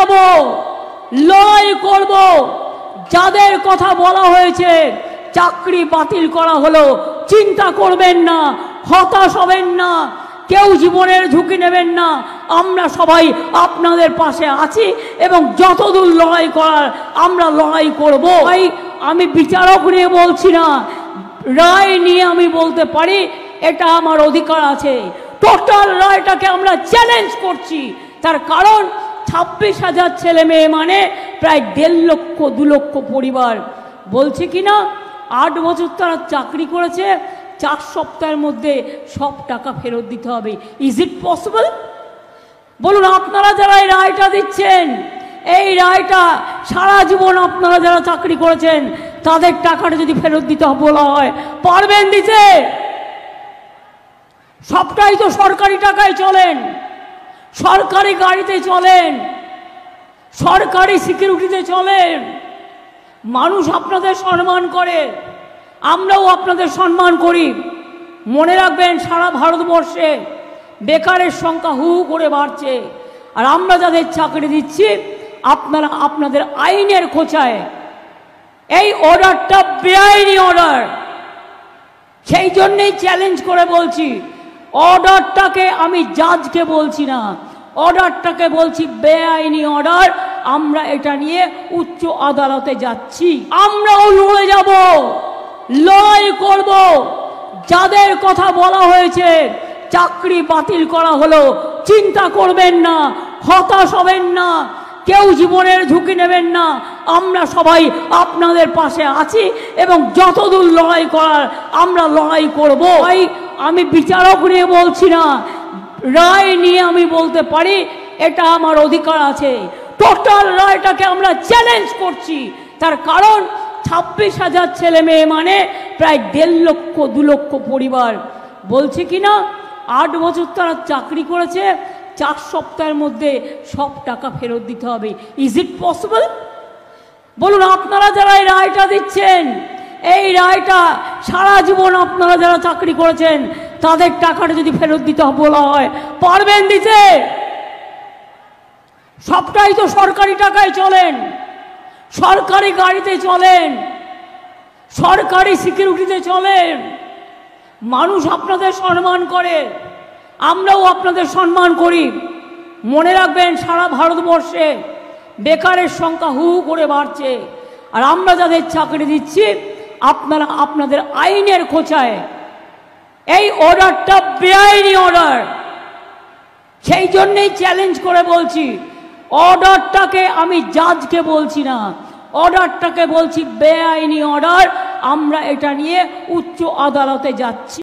যাব, লড়াই করব। যাদের কথা বলা হয়েছে চাকরি বাতিল করা হলো, চিন্তা করবেন না, হতাশ হবেন না, কেউ জীবনের ঝুঁকি নেবেন না। আমরা সবাই আপনাদের পাশে আছি এবং যতদূর লড়াই করার আমরা লড়াই করব। ভাই, আমি বিচারক নিয়ে বলছি না, রায় নিয়ে আমি বলতে পারি, এটা আমার অধিকার আছে। টোটাল রায়টাকে আমরা চ্যালেঞ্জ করছি। তার কারণ 26,000 ছেলে মেয়ে মানে প্রায় 1.5 লক্ষ 2 লক্ষ পরিবার। বলছে কিনা 8 বছর তারা চাকরি করেছে, 4 সপ্তাহের মধ্যে সব টাকা ফেরত দিতে হবে। Is it possible? বলুন, আপনারা যারা এই রায়টা দিচ্ছেন, এই রায়টা সারা জীবন আপনারা যারা চাকরি করেছেন তাদের টাকাটা যদি ফেরত দিতে বলা হয়, পারবেন দিতে? সবটাই তো সরকারি টাকায় চলেন, সরকারি গাড়িতে চলেন, সরকারি সিকিউরিটিতে চলেন। মানুষ আপনাদের সম্মান করে, আমরাও আপনাদের সম্মান করি। মনে রাখবেন, সারা ভারতবর্ষে বেকারের সংখ্যা হু করে বাড়ছে, আর আমরা যাদের চাকরি দিচ্ছি আপনারা আপনাদের আইনের খোঁচায়, এই অর্ডারটা বেআইনি অর্ডার, সেই জন্যেই চ্যালেঞ্জ করে বলছি। অর্ডারটাকে আমি জাজকে বলছি না, অর্ডারটাকে বলছি বেআইনি অর্ডার। আমরা এটা নিয়ে উচ্চ আদালতে যাচ্ছি, আমরাও লড়ে যাব, লড়াই করব। যাদের কথা বলা হয়েছে চাকরি বাতিল করা হলো, চিন্তা করবেন না, হতাশ হবেন না, কেউ জীবনের ঝুঁকি নেবেন না। আমরা সবাই আপনাদের পাশে আছি এবং যতদূর লড়াই করার আমরা লড়াই করব। ভাই, আমি বিচারক নিয়ে বলছি না, রায় নিয়ে আমি বলতে পারি, এটা আমার অধিকার আছে। টোটাল রায়টাকে আমরা চ্যালেঞ্জ করছি। তার কারণ 26,000 ছেলে মেয়ে মানে প্রায় 1.5 লক্ষ 2 লক্ষ পরিবার। বলছে কিনা 8 বছর তারা চাকরি করেছে, 4 সপ্তাহের মধ্যে সব টাকা ফেরত দিতে হবে। Is it possible? বলুন, আপনারা যারা এই রায়টা দিচ্ছেন, এই রায়টা সারা জীবন আপনারা যারা চাকরি করেছেন তাদের টাকাটা যদি ফেরত দিতে বলা হয়, পারবেন দিতে? সবটাই তো সরকারি টাকায় চলেন, সরকারি গাড়িতে চলেন, সরকারি সিকিউরিটিতে চলেন। মানুষ আপনাদের সম্মান করে, আমরাও আপনাদের সম্মান করি। মনে রাখবেন, সারা ভারতবর্ষে বেকারের সংখ্যা হু করে বাড়ছে, আর আমরা যাদের চাকরি দিচ্ছি আপনারা আপনাদের আইনের খোঁচায়, এই অর্ডারটা বেআইনি অর্ডার, সেই জন্যেই চ্যালেঞ্জ করে বলছি। অর্ডারটাকে আমি জাজকে বলছি না, অর্ডারটাকে বলছি বেআইনি অর্ডার। আমরা এটা নিয়ে উচ্চ আদালতে যাচ্ছি।